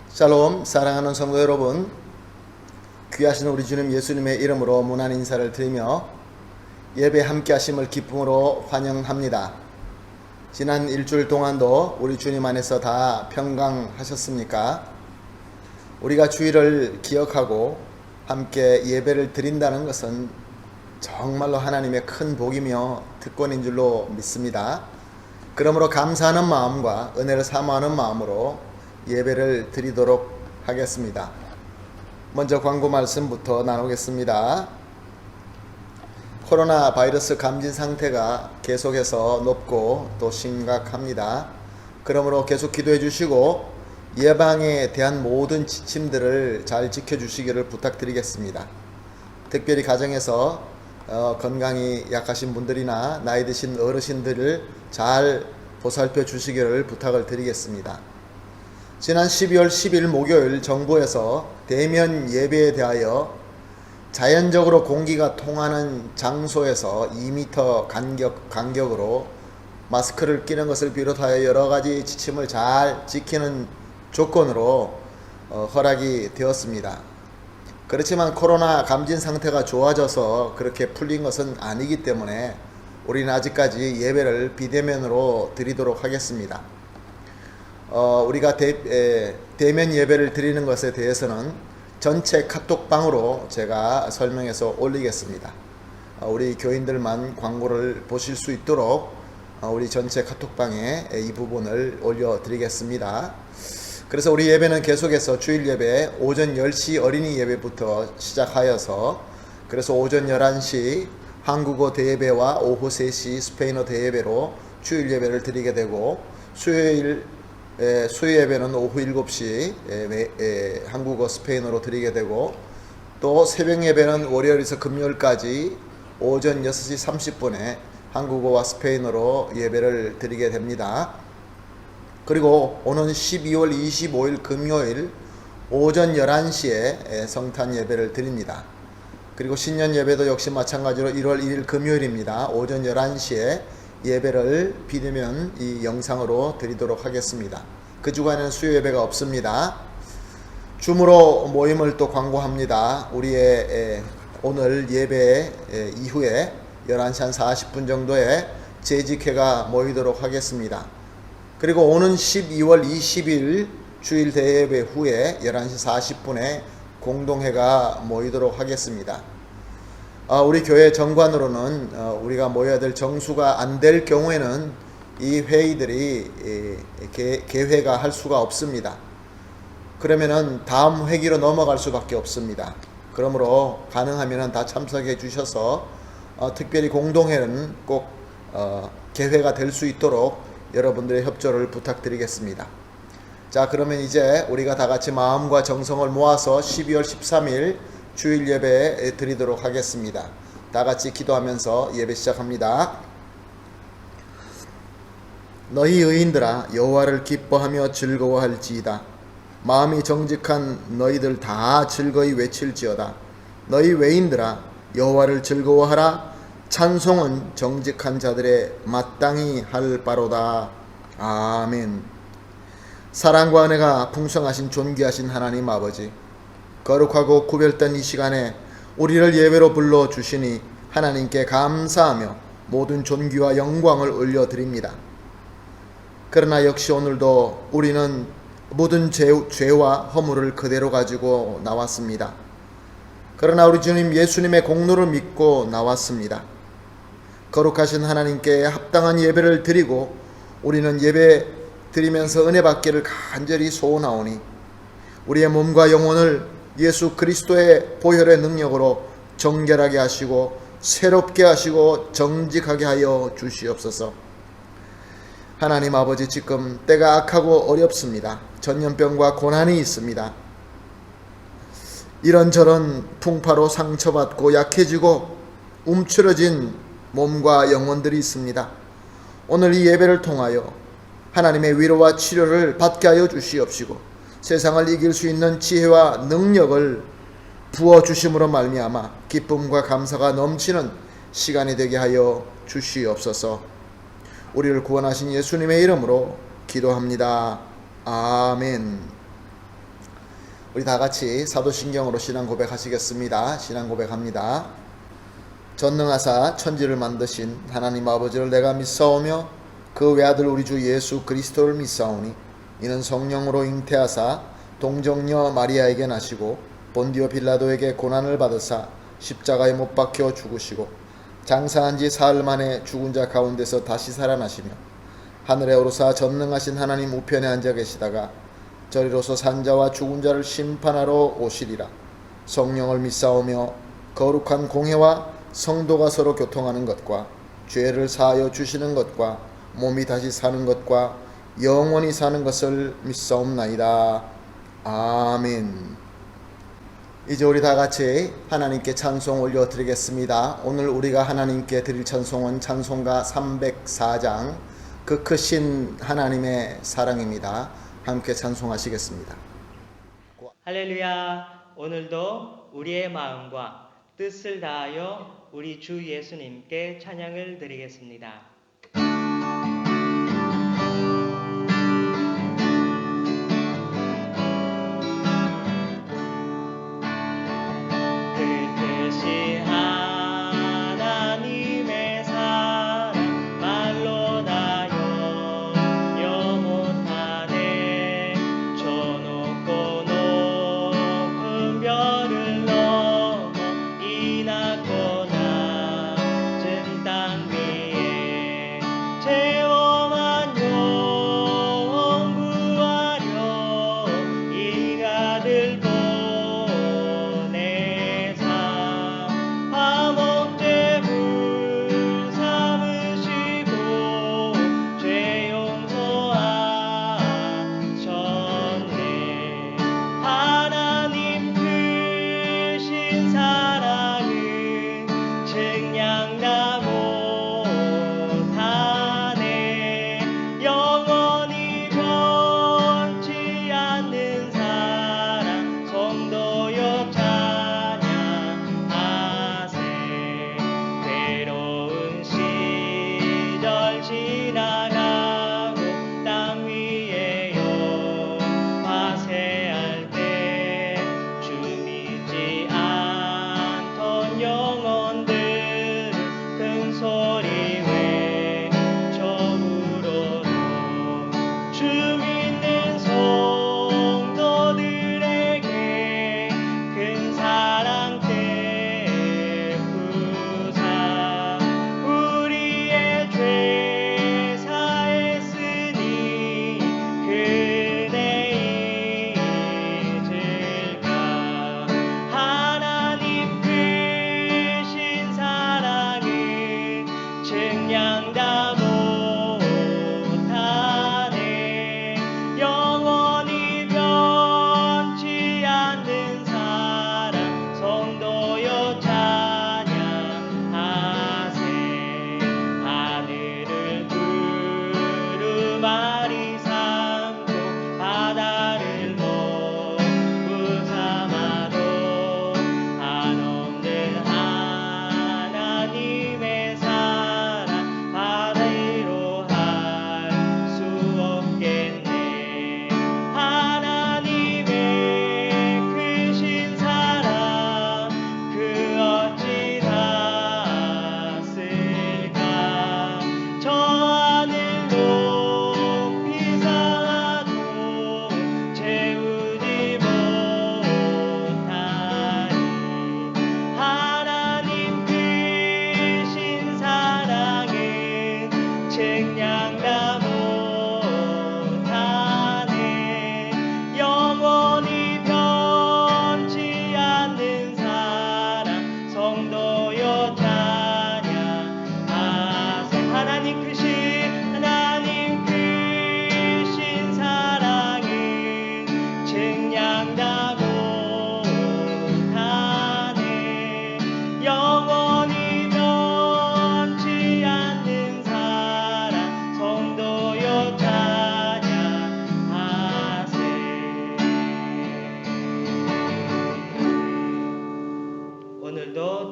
샬롬, 사랑하는 성도 여러분, 귀하신 우리 주님 예수님의 이름으로 문안 인사를 드리며 예배 함께 하심을 기쁨으로 환영합니다. 지난 일주일 동안도 우리 주님 안에서 다 평강하셨습니까? 우리가 주일을 기억하고 함께 예배를 드린다는 것은 정말로 하나님의 큰 복이며 특권인 줄로 믿습니다. 그러므로 감사하는 마음과 은혜를 사모하는 마음으로 예배를 드리도록 하겠습니다. 먼저 광고 말씀부터 나누겠습니다. 코로나 바이러스 감진 상태가 계속해서 높고 또 심각합니다. 그러므로 계속 기도해 주시고 예방에 대한 모든 지침들을 잘 지켜주시기를 부탁드리겠습니다. 특별히 가정에서 건강이 약하신 분들이나 나이 드신 어르신들을 잘 보살펴 주시기를 부탁을 드리겠습니다. 지난 12월 10일 목요일 정부에서 대면 예배에 대하여 자연적으로 공기가 통하는 장소에서 2m 간격으로 마스크를 끼는 것을 비롯하여 여러 가지 지침을 잘 지키는 조건으로 허락이 되었습니다. 그렇지만 코로나 감진 상태가 좋아져서 그렇게 풀린 것은 아니기 때문에 우리는 아직까지 예배를 비대면으로 드리도록 하겠습니다. 우리가 대면 예배를 드리는 것에 대해서는 전체 카톡방으로 제가 설명해서 올리겠습니다. 우리 교인들만 광고를 보실 수 있도록 우리 전체 카톡방에 이 부분을 올려드리겠습니다. 그래서 우리 예배는 계속해서 주일 예배 오전 10시 어린이 예배부터 시작하여서 그래서 오전 11시 한국어 대예배와 오후 3시 스페인어 대예배로 주일 예배를 드리게 되고 수요 예배는 오후 7시 한국어 스페인어로 드리게 되고 또 새벽 예배는 월요일에서 금요일까지 오전 6시 30분에 한국어와 스페인어로 예배를 드리게 됩니다. 그리고 오는 12월 25일 금요일 오전 11시에 성탄 예배를 드립니다. 그리고 신년 예배도 역시 마찬가지로 1월 1일 금요일입니다. 오전 11시에 예배를 비대면 이 영상으로 드리도록 하겠습니다. 그 주간에는 수요 예배가 없습니다. 줌으로 모임을 또 광고합니다. 우리의 오늘 예배 이후에 11시 한 40분 정도에 재직회가 모이도록 하겠습니다. 그리고 오는 12월 20일 주일 대예배 후에 11시 40분에 공동회가 모이도록 하겠습니다. 우리 교회 정관으로는 우리가 모여야 될 정수가 안 될 경우에는 이 회의들이 개회가 할 수가 없습니다. 그러면은 다음 회기로 넘어갈 수밖에 없습니다. 그러므로 가능하면 다 참석해 주셔서 특별히 공동회는 꼭 개회가 될 수 있도록 여러분들의 협조를 부탁드리겠습니다. 자, 그러면 이제 우리가 다 같이 마음과 정성을 모아서 12월 13일 주일 예배 드리도록 하겠습니다. 다 같이 기도하면서 예배 시작합니다. 너희 의인들아 여호와를 기뻐하며 즐거워할지이다. 마음이 정직한 너희들 다 즐거이 외칠지어다. 너희 외인들아 여호와를 즐거워하라. 찬송은 정직한 자들의 마땅히 할 바로다. 아멘. 사랑과 은혜가 풍성하신 존귀하신 하나님 아버지, 거룩하고 구별된 이 시간에 우리를 예배로 불러주시니 하나님께 감사하며 모든 존귀와 영광을 올려드립니다. 그러나 역시 오늘도 우리는 모든 죄와 허물을 그대로 가지고 나왔습니다. 그러나 우리 주님 예수님의 공로를 믿고 나왔습니다. 거룩하신 하나님께 합당한 예배를 드리고 우리는 예배 드리면서 은혜 받기를 간절히 소원하오니 우리의 몸과 영혼을 예수 그리스도의 보혈의 능력으로 정결하게 하시고 새롭게 하시고 정직하게 하여 주시옵소서. 하나님 아버지, 지금 때가 악하고 어렵습니다. 전염병과 고난이 있습니다. 이런저런 풍파로 상처받고 약해지고 움츠러진 몸과 영혼들이 있습니다. 오늘 이 예배를 통하여 하나님의 위로와 치료를 받게 하여 주시옵시고 세상을 이길 수 있는 지혜와 능력을 부어주심으로 말미암아 기쁨과 감사가 넘치는 시간이 되게 하여 주시옵소서. 우리를 구원하신 예수님의 이름으로 기도합니다. 아멘. 우리 다 같이 사도신경으로 신앙 고백하시겠습니다. 신앙 고백합니다. 전능하사 천지를 만드신 하나님 아버지를 내가 믿사오며 그 외아들 우리 주 예수 그리스도를 믿사오니 이는 성령으로 잉태하사 동정녀 마리아에게 나시고 본디오 빌라도에게 고난을 받으사 십자가에 못 박혀 죽으시고 장사한 지 사흘 만에 죽은 자 가운데서 다시 살아나시며 하늘에 오르사 전능하신 하나님 우편에 앉아 계시다가 저리로서 산자와 죽은 자를 심판하러 오시리라. 성령을 믿사오며 거룩한 공회와 성도가 서로 교통하는 것과 죄를 사하여 주시는 것과 몸이 다시 사는 것과 영원히 사는 것을 믿사옵나이다. 아멘. 이제 우리 다 같이 하나님께 찬송 올려드리겠습니다. 오늘 우리가 하나님께 드릴 찬송은 찬송가 304장 그 크신 하나님의 사랑입니다. 함께 찬송하시겠습니다. 할렐루야. 오늘도 우리의 마음과 뜻을 다하여 우리 주 예수님께 찬양을 드리겠습니다.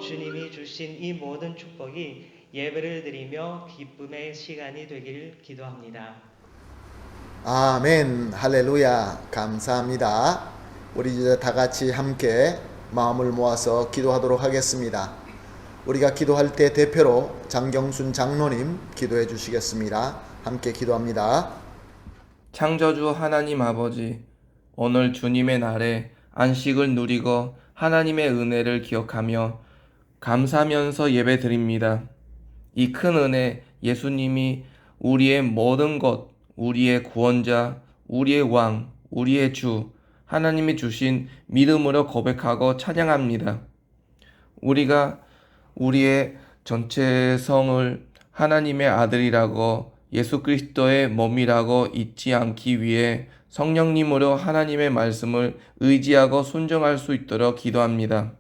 주님이 주신 이 모든 축복이 예배를 드리며 기쁨의 시간이 되기를 기도합니다. 아멘. 할렐루야. 감사합니다. 우리 이제 다 같이 함께 마음을 모아서 기도하도록 하겠습니다. 우리가 기도할 때 대표로 장경순 장로님 기도해 주시겠습니다. 함께 기도합니다. 창조주 하나님 아버지, 오늘 주님의 날에 안식을 누리고 하나님의 은혜를 기억하며 감사하면서 예배드립니다. 이 큰 은혜, 예수님이 우리의 모든 것, 우리의 구원자, 우리의 왕, 우리의 주, 하나님이 주신 믿음으로 고백하고 찬양합니다. 우리가 우리의 전체 성을 하나님의 아들이라고 예수 그리스도의 몸이라고 잊지 않기 위해 성령님으로 하나님의 말씀을 의지하고 순종할 수 있도록 기도합니다.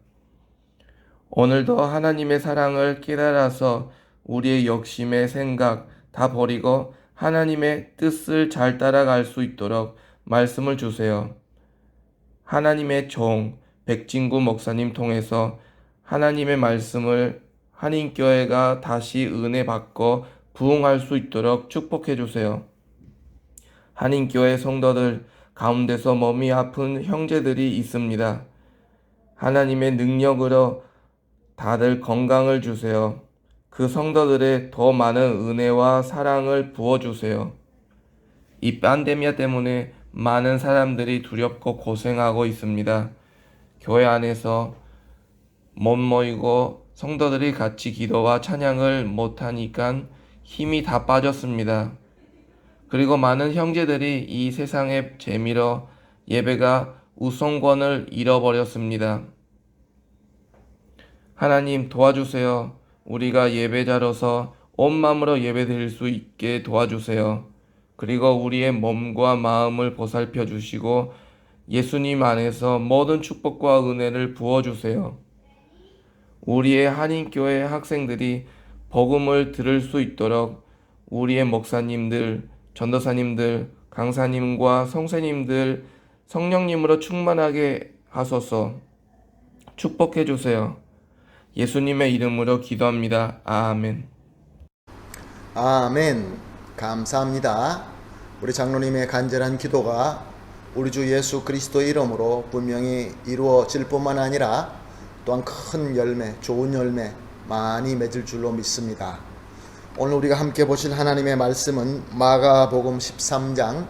오늘도 하나님의 사랑을 깨달아서 우리의 욕심의 생각 다 버리고 하나님의 뜻을 잘 따라갈 수 있도록 말씀을 주세요. 하나님의 종 백진구 목사님 통해서 하나님의 말씀을 한인교회가 다시 은혜 받고 부흥할 수 있도록 축복해 주세요. 한인교회 성도들 가운데서 몸이 아픈 형제들이 있습니다. 하나님의 능력으로 다들 건강을 주세요. 그 성도들의 더 많은 은혜와 사랑을 부어주세요. 이 팬데미아 때문에 많은 사람들이 두렵고 고생하고 있습니다. 교회 안에서 못 모이고 성도들이 같이 기도와 찬양을 못하니까 힘이 다 빠졌습니다. 그리고 많은 형제들이 이 세상의 재미로 예배가 우선권을 잃어버렸습니다. 하나님 도와주세요. 우리가 예배자로서 온 마음으로 예배드릴 수 있게 도와주세요. 그리고 우리의 몸과 마음을 보살펴 주시고 예수님 안에서 모든 축복과 은혜를 부어주세요. 우리의 한인교회 학생들이 복음을 들을 수 있도록 우리의 목사님들, 전도사님들, 강사님과 성세님들 성령님으로 충만하게 하소서. 축복해 주세요. 예수님의 이름으로 기도합니다. 아멘. 아멘. 감사합니다. 우리 장로님의 간절한 기도가 우리 주 예수 그리스도의 이름으로 분명히 이루어질 뿐만 아니라 또한 큰 열매, 좋은 열매 많이 맺을 줄로 믿습니다. 오늘 우리가 함께 보실 하나님의 말씀은 마가복음 13장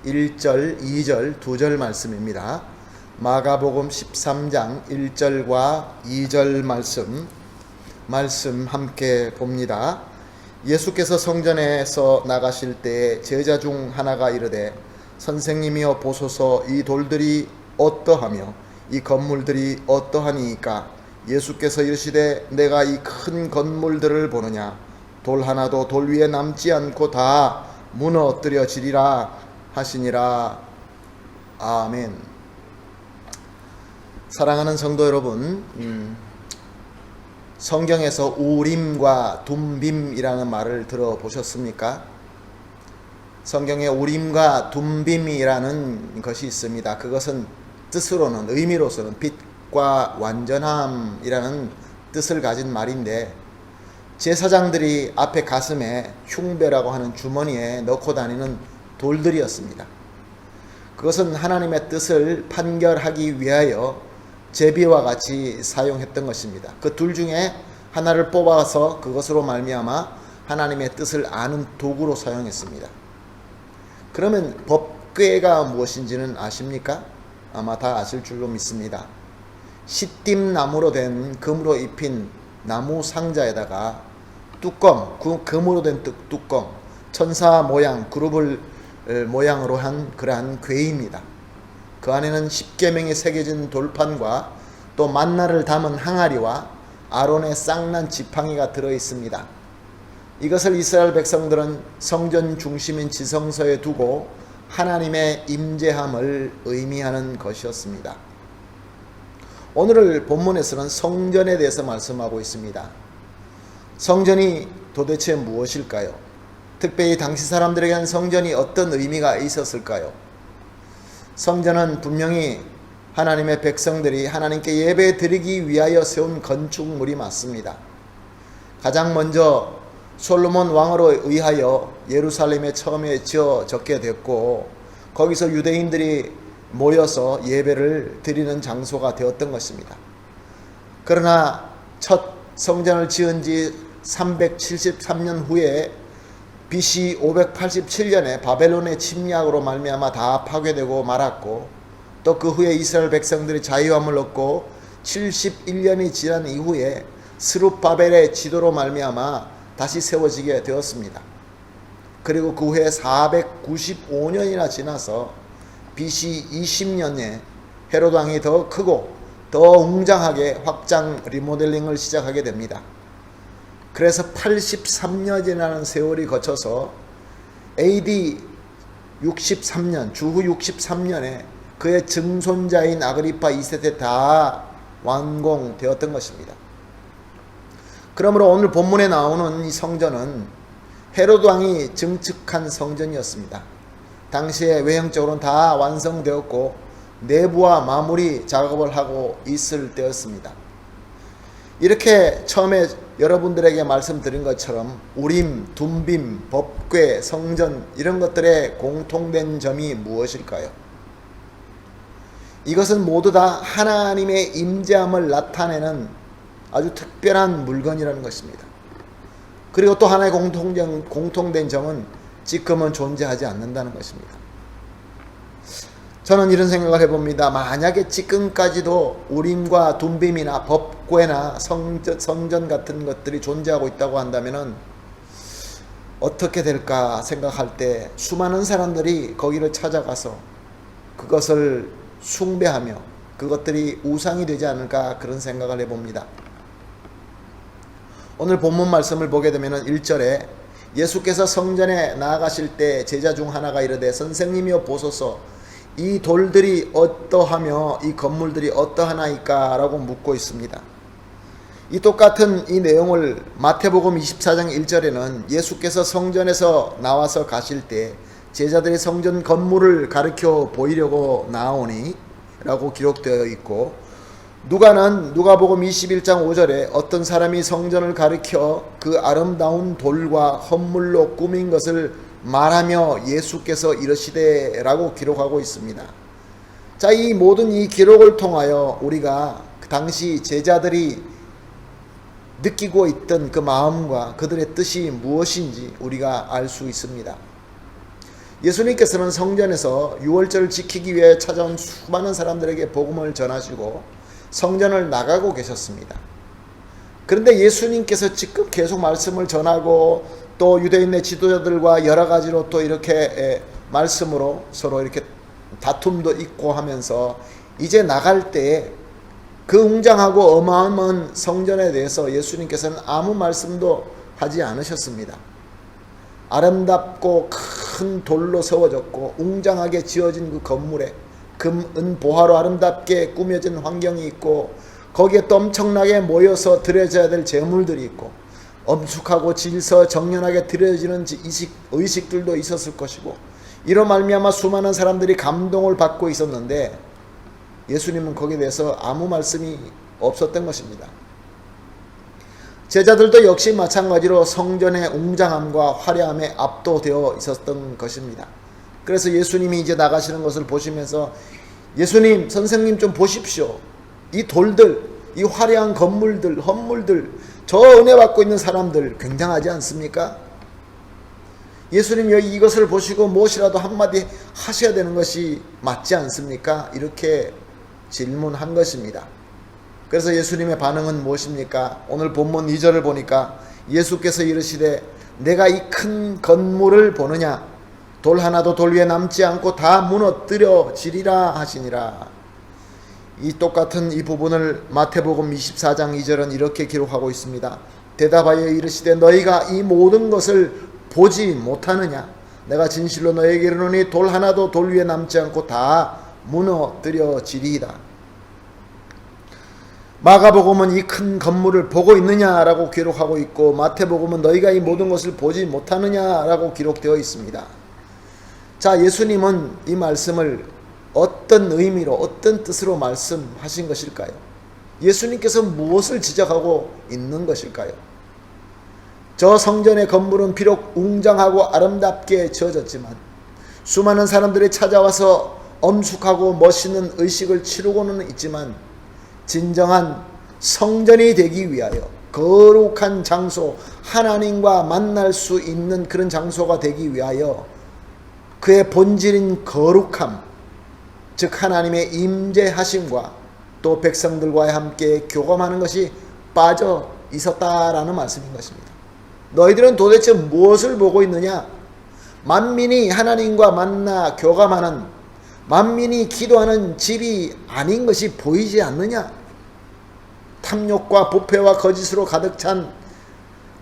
1절, 2절, 2절 말씀입니다. 마가복음 13장 1절과 2절 말씀 함께 봅니다. 예수께서 성전에서 나가실 때 제자 중 하나가 이르되 선생님이여 보소서 이 돌들이 어떠하며 이 건물들이 어떠하니이까? 예수께서 이르시되 내가 이 큰 건물들을 보느냐? 돌 하나도 돌 위에 남지 않고 다 무너뜨려지리라 하시니라. 아멘. 사랑하는 성도 여러분, 성경에서 우림과 둠빔이라는 말을 들어보셨습니까? 성경에 우림과 둠빔이라는 것이 있습니다. 그것은 뜻으로는, 의미로서는 빛과 완전함이라는 뜻을 가진 말인데, 제사장들이 앞에 가슴에 흉배라고 하는 주머니에 넣고 다니는 돌들이었습니다. 그것은 하나님의 뜻을 판결하기 위하여 제비와 같이 사용했던 것입니다. 그 둘 중에 하나를 뽑아서 그것으로 말미암아 하나님의 뜻을 아는 도구로 사용했습니다. 그러면 법궤가 무엇인지는 아십니까? 아마 다 아실 줄로 믿습니다. 시띠나무로 된 금으로 입힌 나무 상자에다가 뚜껑, 금으로 된 뚜껑, 천사 모양, 그룹을 모양으로 한 그러한 궤입니다. 그 안에는 십계명이 새겨진 돌판과 또 만나를 담은 항아리와 아론의 쌍난 지팡이가 들어있습니다. 이것을 이스라엘 백성들은 성전 중심인 지성소에 두고 하나님의 임재함을 의미하는 것이었습니다. 오늘 본문에서는 성전에 대해서 말씀하고 있습니다. 성전이 도대체 무엇일까요? 특별히 당시 사람들에게는 성전이 어떤 의미가 있었을까요? 성전은 분명히 하나님의 백성들이 하나님께 예배 드리기 위하여 세운 건축물이 맞습니다. 가장 먼저 솔로몬 왕으로 의하여 예루살렘에 처음에 지어졌게 됐고, 거기서 유대인들이 모여서 예배를 드리는 장소가 되었던 것입니다. 그러나 첫 성전을 지은 지 373년 후에 BC 587년에 바벨론의 침략으로 말미암아 다 파괴되고 말았고, 또 그 후에 이스라엘 백성들이 자유함을 얻고 71년이 지난 이후에 스룹바벨의 지도로 말미암아 다시 세워지게 되었습니다. 그리고 그 후에 495년이나 지나서 BC 20년에 헤롯 왕이 더 크고 더 웅장하게 확장 리모델링을 시작하게 됩니다. 그래서 83년이라는 세월이 거쳐서 AD 63년, 주후 63년에 그의 증손자인 아그리파 2세때 다 완공되었던 것입니다. 그러므로 오늘 본문에 나오는 이 성전은 헤롯 왕이 증축한 성전이었습니다. 당시에 외형적으로는 다 완성되었고 내부와 마무리 작업을 하고 있을 때였습니다. 이렇게 처음에 여러분들에게 말씀드린 것처럼 우림, 둠빔, 법궤, 성전 이런 것들의 공통된 점이 무엇일까요? 이것은 모두 다 하나님의 임재함을 나타내는 아주 특별한 물건이라는 것입니다. 그리고 또 하나의 공통된 점은 지금은 존재하지 않는다는 것입니다. 저는 이런 생각을 해봅니다. 만약에 지금까지도 우림과 둠빔이나 법궤나 성전 같은 것들이 존재하고 있다고 한다면 어떻게 될까 생각할 때 수많은 사람들이 거기를 찾아가서 그것을 숭배하며 그것들이 우상이 되지 않을까 그런 생각을 해봅니다. 오늘 본문 말씀을 보게 되면 1절에 예수께서 성전에 나아가실 때 제자 중 하나가 이르되 선생님이여 보소서 이 돌들이 어떠하며 이 건물들이 어떠하나이까 라고 묻고 있습니다. 이 똑같은 이 내용을 마태복음 24장 1절에는 예수께서 성전에서 나와서 가실 때 제자들이 성전 건물을 가르쳐 보이려고 나오니 라고 기록되어 있고, 누가는 누가복음 21장 5절에 어떤 사람이 성전을 가르쳐 그 아름다운 돌과 헌물로 꾸민 것을 말하며 예수께서 이르시되 라고 기록하고 있습니다. 자, 이 모든 이 기록을 통하여 우리가 그 당시 제자들이 느끼고 있던 그 마음과 그들의 뜻이 무엇인지 우리가 알 수 있습니다. 예수님께서는 성전에서 유월절을 지키기 위해 찾아온 수많은 사람들에게 복음을 전하시고 성전을 나가고 계셨습니다. 그런데 예수님께서 지금 계속 말씀을 전하고 또 유대인의 지도자들과 여러 가지로 또 이렇게 말씀으로 서로 이렇게 다툼도 있고 하면서 이제 나갈 때 그 웅장하고 어마어마한 성전에 대해서 예수님께서는 아무 말씀도 하지 않으셨습니다. 아름답고 큰 돌로 세워졌고 웅장하게 지어진 그 건물에 금, 은, 보화로 아름답게 꾸며진 환경이 있고 거기에 또 엄청나게 모여서 드려져야 될 제물들이 있고 엄숙하고 질서 정연하게 드려지는 의식들도 있었을 것이고 이로 말미암아 수많은 사람들이 감동을 받고 있었는데 예수님은 거기에 대해서 아무 말씀이 없었던 것입니다. 제자들도 역시 마찬가지로 성전의 웅장함과 화려함에 압도되어 있었던 것입니다. 그래서 예수님이 이제 나가시는 것을 보시면서 예수님, 선생님 좀 보십시오. 이 돌들, 이 화려한 건물들, 헌물들, 저 은혜 받고 있는 사람들 굉장하지 않습니까? 예수님 여기 이것을 보시고 무엇이라도 한마디 하셔야 되는 것이 맞지 않습니까? 이렇게 질문한 것입니다. 그래서 예수님의 반응은 무엇입니까? 오늘 본문 2절을 보니까 예수께서 이르시되 내가 이 큰 건물을 보느냐? 돌 하나도 돌 위에 남지 않고 다 무너뜨려지리라 하시니라. 이 똑같은 이 부분을 마태복음 24장 2절은 이렇게 기록하고 있습니다. 대답하여 이르시되 너희가 이 모든 것을 보지 못하느냐? 내가 진실로 너희에게 이르노니 돌 하나도 돌 위에 남지 않고 다 무너뜨려지리이다. 마가복음은 이 큰 건물을 보고 있느냐라고 기록하고 있고 마태복음은 너희가 이 모든 것을 보지 못하느냐라고 기록되어 있습니다. 자, 예수님은 이 말씀을 어떤 의미로 어떤 뜻으로 말씀하신 것일까요? 예수님께서 무엇을 지적하고 있는 것일까요? 저 성전의 건물은 비록 웅장하고 아름답게 지어졌지만 수많은 사람들이 찾아와서 엄숙하고 멋있는 의식을 치르고는 있지만 진정한 성전이 되기 위하여 거룩한 장소, 하나님과 만날 수 있는 그런 장소가 되기 위하여 그의 본질인 거룩함, 즉 하나님의 임재하심과 또 백성들과 함께 교감하는 것이 빠져 있었다라는 말씀인 것입니다. 너희들은 도대체 무엇을 보고 있느냐? 만민이 하나님과 만나 교감하는, 만민이 기도하는 집이 아닌 것이 보이지 않느냐? 탐욕과 부패와 거짓으로 가득 찬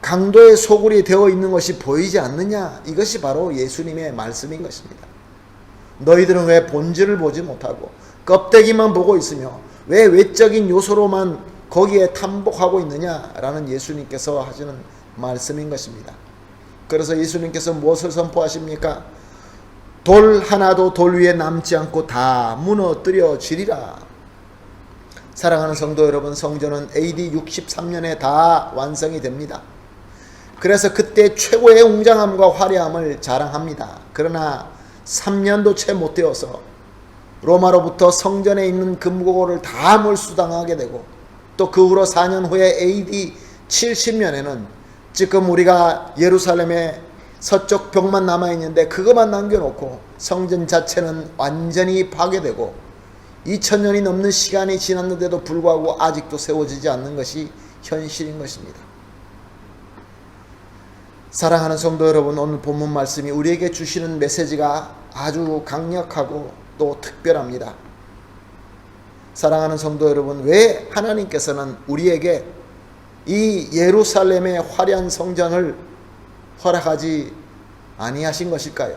강도의 소굴이 되어 있는 것이 보이지 않느냐? 이것이 바로 예수님의 말씀인 것입니다. 너희들은 왜 본질을 보지 못하고 껍데기만 보고 있으며 왜 외적인 요소로만 거기에 탐복하고 있느냐라는 예수님께서 하시는 말씀인 것입니다. 그래서 예수님께서 무엇을 선포하십니까? 돌 하나도 돌 위에 남지 않고 다 무너뜨려지리라. 사랑하는 성도 여러분, 성전은 AD 63년에 다 완성이 됩니다. 그래서 그때 최고의 웅장함과 화려함을 자랑합니다. 그러나 3년도 채 못 되어서 로마로부터 성전에 있는 금고를 다 몰수당하게 되고 또 그 후로 4년 후에 AD 70년에는 지금 우리가 예루살렘의 서쪽 벽만 남아있는데 그것만 남겨놓고 성전 자체는 완전히 파괴되고 2000년이 넘는 시간이 지났는데도 불구하고 아직도 세워지지 않는 것이 현실인 것입니다. 사랑하는 성도 여러분, 오늘 본문 말씀이 우리에게 주시는 메시지가 아주 강력하고 또 특별합니다. 사랑하는 성도 여러분, 왜 하나님께서는 우리에게 이 예루살렘의 화려한 성전을 허락하지 아니하신 것일까요?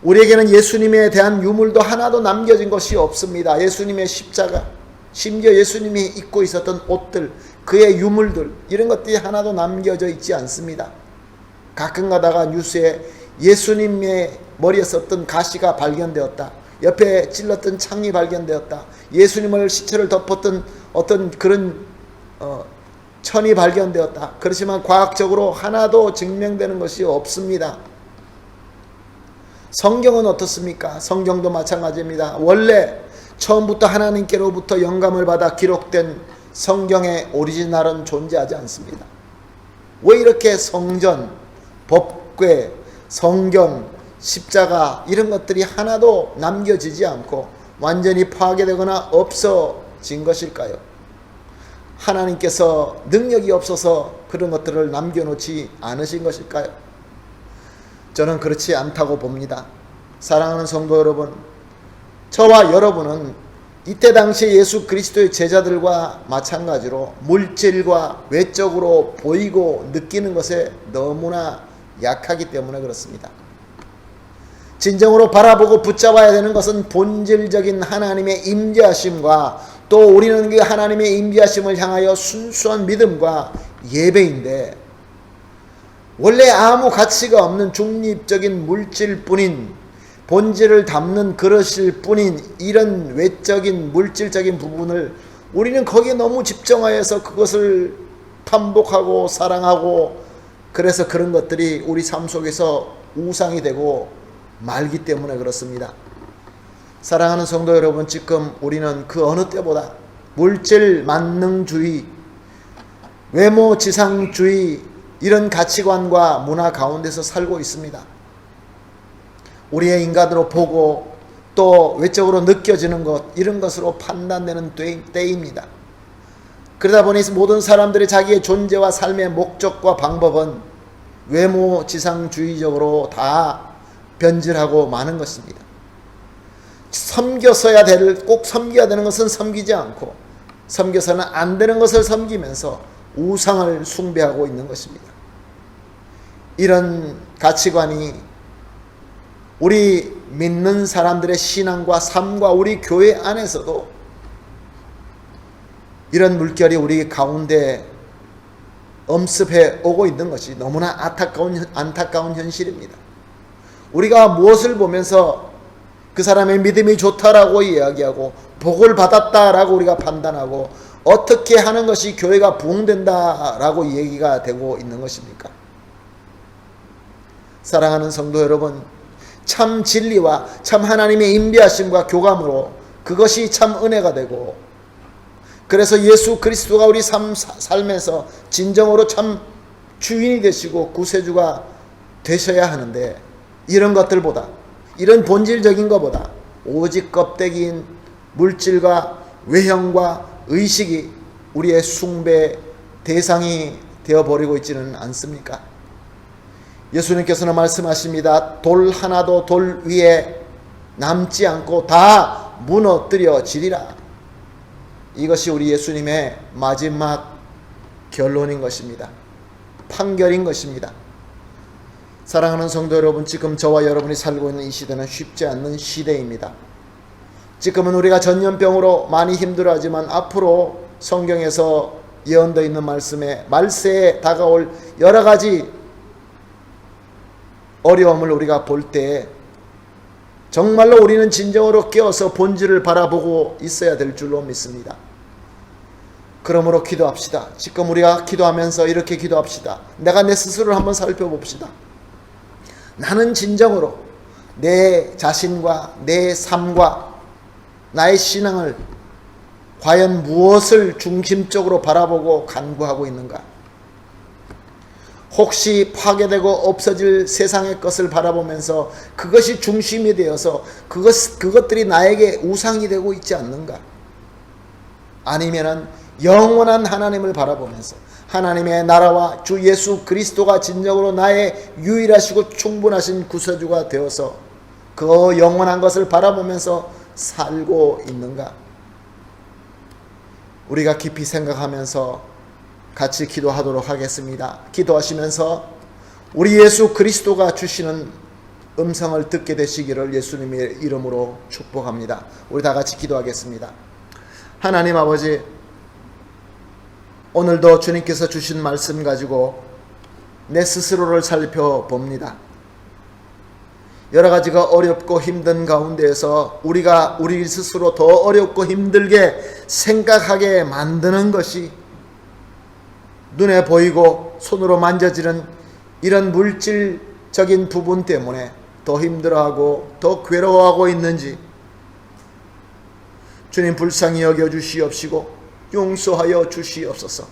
우리에게는 예수님에 대한 유물도 하나도 남겨진 것이 없습니다. 예수님의 십자가, 심지어 예수님이 입고 있었던 옷들, 그의 유물들, 이런 것들이 하나도 남겨져 있지 않습니다. 가끔 가다가 뉴스에 예수님의 머리에 썼던 가시가 발견되었다, 옆에 찔렀던 창이 발견되었다, 예수님을 시체를 덮었던 어떤 그런 천이 발견되었다. 그렇지만 과학적으로 하나도 증명되는 것이 없습니다. 성경은 어떻습니까? 성경도 마찬가지입니다. 원래 처음부터 하나님께로부터 영감을 받아 기록된 성경의 오리지널은 존재하지 않습니다. 왜 이렇게 성전, 법궤, 성경, 십자가 이런 것들이 하나도 남겨지지 않고 완전히 파괴되거나 없어진 것일까요? 하나님께서 능력이 없어서 그런 것들을 남겨놓지 않으신 것일까요? 저는 그렇지 않다고 봅니다. 사랑하는 성도 여러분, 저와 여러분은 이때 당시 예수 그리스도의 제자들과 마찬가지로 물질과 외적으로 보이고 느끼는 것에 너무나 약하기 때문에 그렇습니다. 진정으로 바라보고 붙잡아야 되는 것은 본질적인 하나님의 임재하심과 또 우리는 그 하나님의 임재하심을 향하여 순수한 믿음과 예배인데, 원래 아무 가치가 없는 중립적인 물질뿐인, 본질을 담는 그릇일 뿐인 이런 외적인 물질적인 부분을 우리는 거기에 너무 집중하여서 그것을 탐복하고 사랑하고, 그래서 그런 것들이 우리 삶 속에서 우상이 되고 말기 때문에 그렇습니다. 사랑하는 성도 여러분, 지금 우리는 그 어느 때보다 물질 만능주의, 외모 지상주의, 이런 가치관과 문화 가운데서 살고 있습니다. 우리의 인간으로 보고 또 외적으로 느껴지는 것, 이런 것으로 판단되는 때입니다. 그러다 보니 모든 사람들이 자기의 존재와 삶의 목적과 방법은 외모 지상주의적으로 다 변질하고 마는 것입니다. 꼭 섬겨야 되는 것은 섬기지 않고, 섬겨서는 안 되는 것을 섬기면서 우상을 숭배하고 있는 것입니다. 이런 가치관이 우리 믿는 사람들의 신앙과 삶과 우리 교회 안에서도 이런 물결이 우리 가운데 엄습해 오고 있는 것이 너무나 안타까운 현실입니다. 우리가 무엇을 보면서 그 사람의 믿음이 좋다라고 이야기하고 복을 받았다라고 우리가 판단하고 어떻게 하는 것이 교회가 부흥된다라고 얘기가 되고 있는 것입니까? 사랑하는 성도 여러분, 참 진리와 참 하나님의 인도하심과 교감으로 그것이 참 은혜가 되고, 그래서 예수 그리스도가 우리 삶에서 진정으로 참 주인이 되시고 구세주가 되셔야 하는데, 이런 것들보다, 이런 본질적인 것보다 오직 껍데기인 물질과 외형과 의식이 우리의 숭배 대상이 되어버리고 있지는 않습니까? 예수님께서는 말씀하십니다. 돌 하나도 돌 위에 남지 않고 다 무너뜨려지리라. 이것이 우리 예수님의 마지막 결론인 것입니다. 판결인 것입니다. 사랑하는 성도 여러분, 지금 저와 여러분이 살고 있는 이 시대는 쉽지 않는 시대입니다. 지금은 우리가 전염병으로 많이 힘들어하지만 앞으로 성경에서 예언되어 있는 말씀에 말세에 다가올 여러 가지 어려움을 우리가 볼 때 정말로 우리는 진정으로 깨어서 본질을 바라보고 있어야 될 줄로 믿습니다. 그러므로 기도합시다. 지금 우리가 기도하면서 이렇게 기도합시다. 내가 내 스스로를 한번 살펴봅시다. 나는 진정으로 내 자신과 내 삶과 나의 신앙을 과연 무엇을 중심적으로 바라보고 간구하고 있는가? 혹시 파괴되고 없어질 세상의 것을 바라보면서 그것이 중심이 되어서 그것들이 나에게 우상이 되고 있지 않는가? 아니면은 영원한 하나님을 바라보면서 하나님의 나라와 주 예수 그리스도가 진정으로 나의 유일하시고 충분하신 구세주가 되어서 그 영원한 것을 바라보면서 살고 있는가? 우리가 깊이 생각하면서 같이 기도하도록 하겠습니다. 기도하시면서 우리 예수 그리스도가 주시는 음성을 듣게 되시기를 예수님의 이름으로 축복합니다. 우리 다 같이 기도하겠습니다. 하나님 아버지, 오늘도 주님께서 주신 말씀 가지고 내 스스로를 살펴봅니다. 여러 가지가 어렵고 힘든 가운데에서 우리가 우리 스스로 더 어렵고 힘들게 생각하게 만드는 것이 눈에 보이고 손으로 만져지는 이런 물질적인 부분 때문에 더 힘들어하고 더 괴로워하고 있는지 주님 불쌍히 여겨 주시옵시고 용서하여 주시옵소서.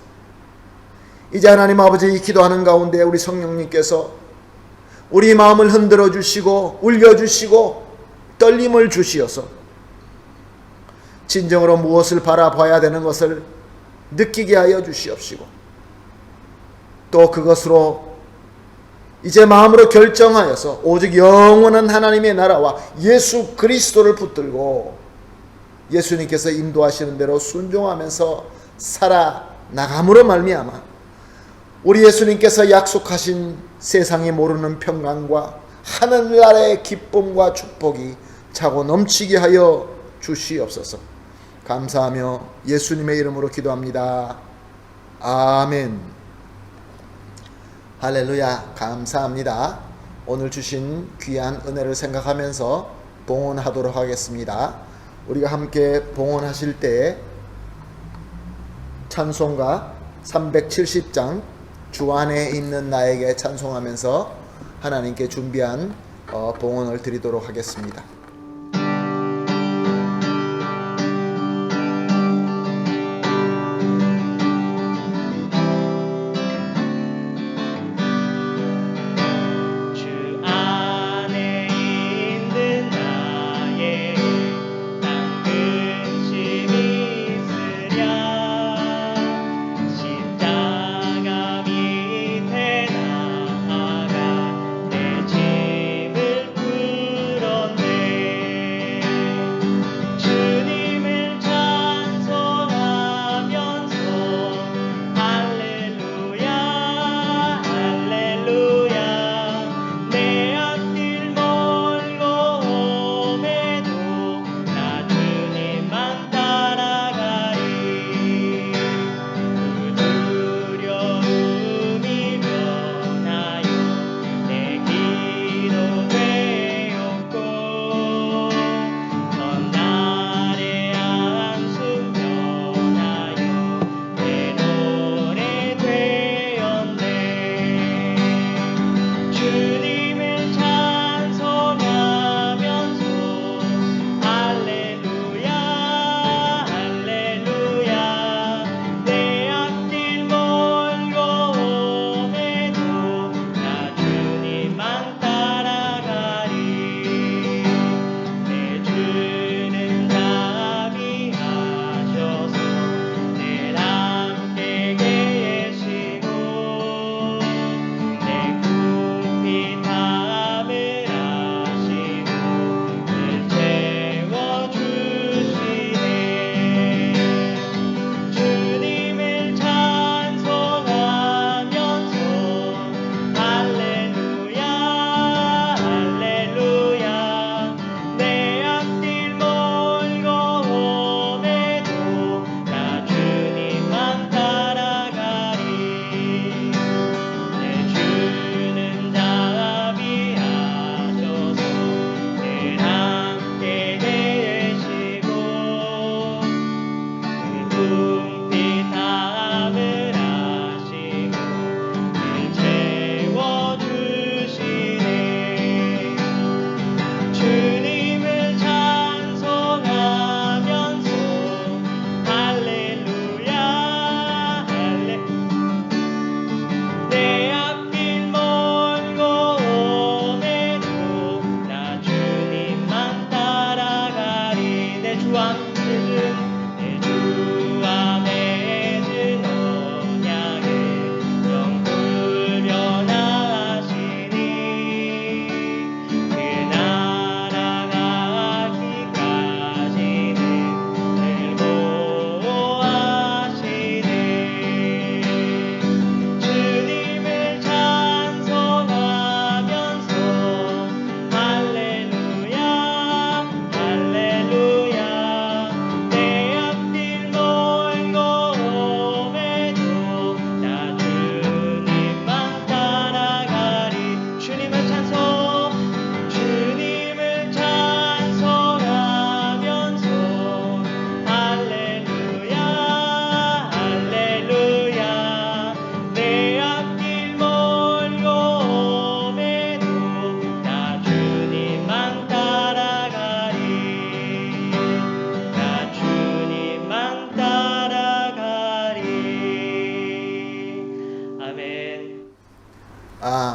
이제 하나님 아버지, 이 기도하는 가운데 우리 성령님께서 우리 마음을 흔들어 주시고 울려 주시고 떨림을 주시어서 진정으로 무엇을 바라봐야 되는 것을 느끼게 하여 주시옵시고, 또 그것으로 이제 마음으로 결정하여서 오직 영원한 하나님의 나라와 예수 그리스도를 붙들고 예수님께서 인도하시는 대로 순종하면서 살아나감으로 말미암아 우리 예수님께서 약속하신 세상이 모르는 평강과 하늘 아래의 기쁨과 축복이 차고 넘치게 하여 주시옵소서. 감사하며 예수님의 이름으로 기도합니다. 아멘. 할렐루야. 감사합니다. 오늘 주신 귀한 은혜를 생각하면서 봉헌하도록 하겠습니다. 우리가 함께 봉헌하실 때 찬송가 370장 주 안에 있는 나에게 찬송하면서 하나님께 준비한 봉헌을 드리도록 하겠습니다. 내 짐을 풀어내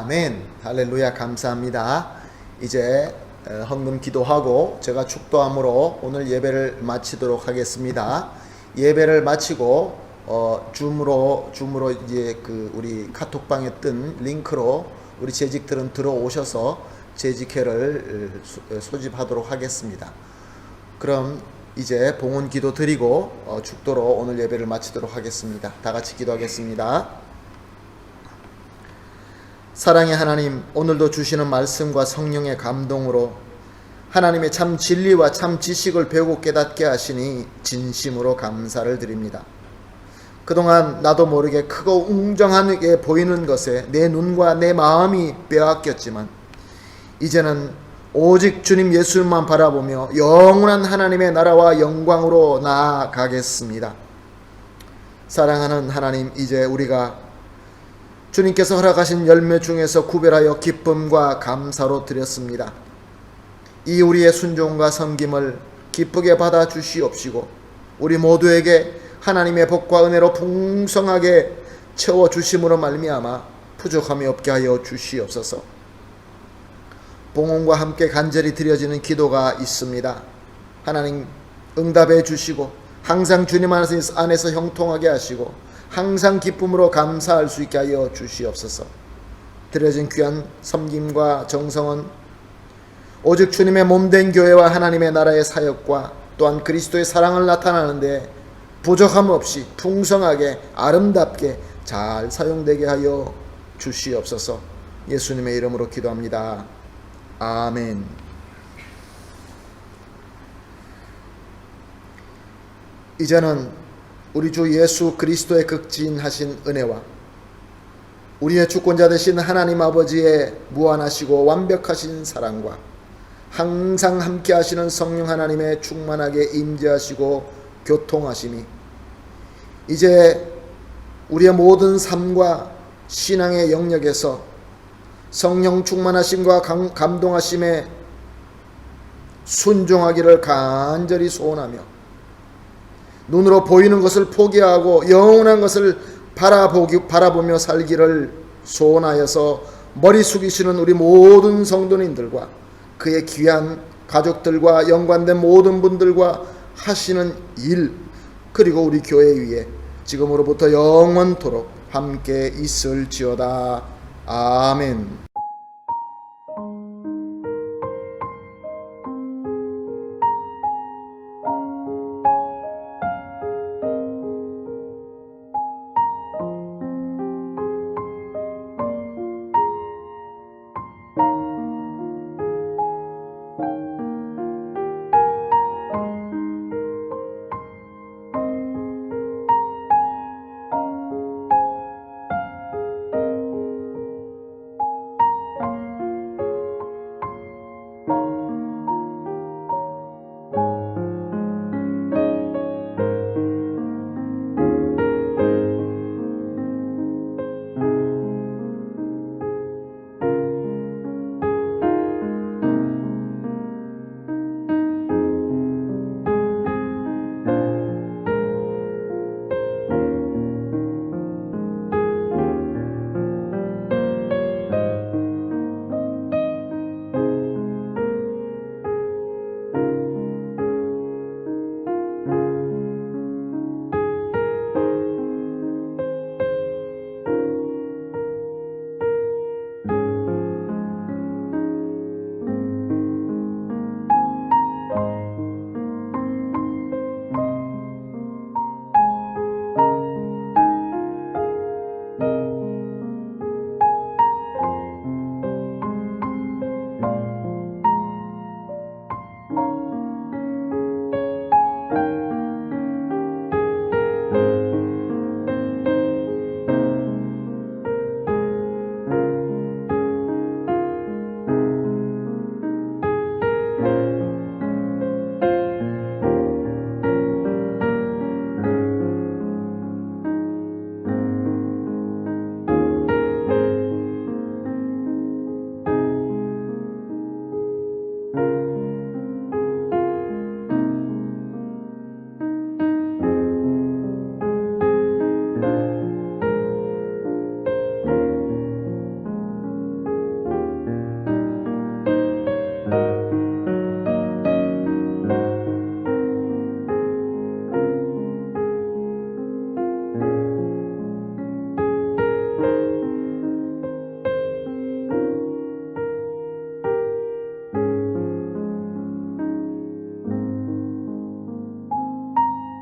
아멘. 할렐루야. 감사합니다. 이제 헌금 기도하고 제가 축도함으로 오늘 예배를 마치도록 하겠습니다. 예배를 마치고 줌으로 이제 그 우리 카톡방에 뜬 링크로 우리 재직들은 들어오셔서 재직회를 소집하도록 하겠습니다. 그럼 이제 봉헌 기도 드리고 축도로 오늘 예배를 마치도록 하겠습니다. 다 같이 기도하겠습니다. 사랑의 하나님, 오늘도 주시는 말씀과 성령의 감동으로 하나님의 참 진리와 참 지식을 배우고 깨닫게 하시니 진심으로 감사를 드립니다. 그동안 나도 모르게 크고 웅장하게 보이는 것에 내 눈과 내 마음이 빼앗겼지만 이제는 오직 주님 예수님만 바라보며 영원한 하나님의 나라와 영광으로 나아가겠습니다. 사랑하는 하나님, 이제 우리가 주님께서 허락하신 열매 중에서 구별하여 기쁨과 감사로 드렸습니다. 이 우리의 순종과 섬김을 기쁘게 받아 주시옵시고 우리 모두에게 하나님의 복과 은혜로 풍성하게 채워 주심으로 말미암아 부족함이 없게 하여 주시옵소서. 봉헌과 함께 간절히 드려지는 기도가 있습니다. 하나님 응답해 주시고 항상 주님 안에서 형통하게 하시고 항상 기쁨으로 감사할 수 있게 하여 주시옵소서. 드려진 귀한 섬김과 정성은 오직 주님의 몸된 교회와 하나님의 나라의 사역과 또한 그리스도의 사랑을 나타나는데 부족함 없이 풍성하게 아름답게 잘 사용되게 하여 주시옵소서. 예수님의 이름으로 기도합니다. 아멘. 이제는 우리 주 예수 그리스도의 극진하신 은혜와 우리의 주권자 되신 하나님 아버지의 무한하시고 완벽하신 사랑과 항상 함께 하시는 성령 하나님의 충만하게 임재하시고 교통하심이 이제 우리의 모든 삶과 신앙의 영역에서 성령 충만하심과 감동하심에 순종하기를 간절히 소원하며 눈으로 보이는 것을 포기하고 영원한 것을 바라보며 살기를 소원하여서 머리 숙이시는 우리 모든 성도님들과 그의 귀한 가족들과 연관된 모든 분들과 하시는 일 그리고 우리 교회 위에 지금으로부터 영원토록 함께 있을지어다. 아멘.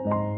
네.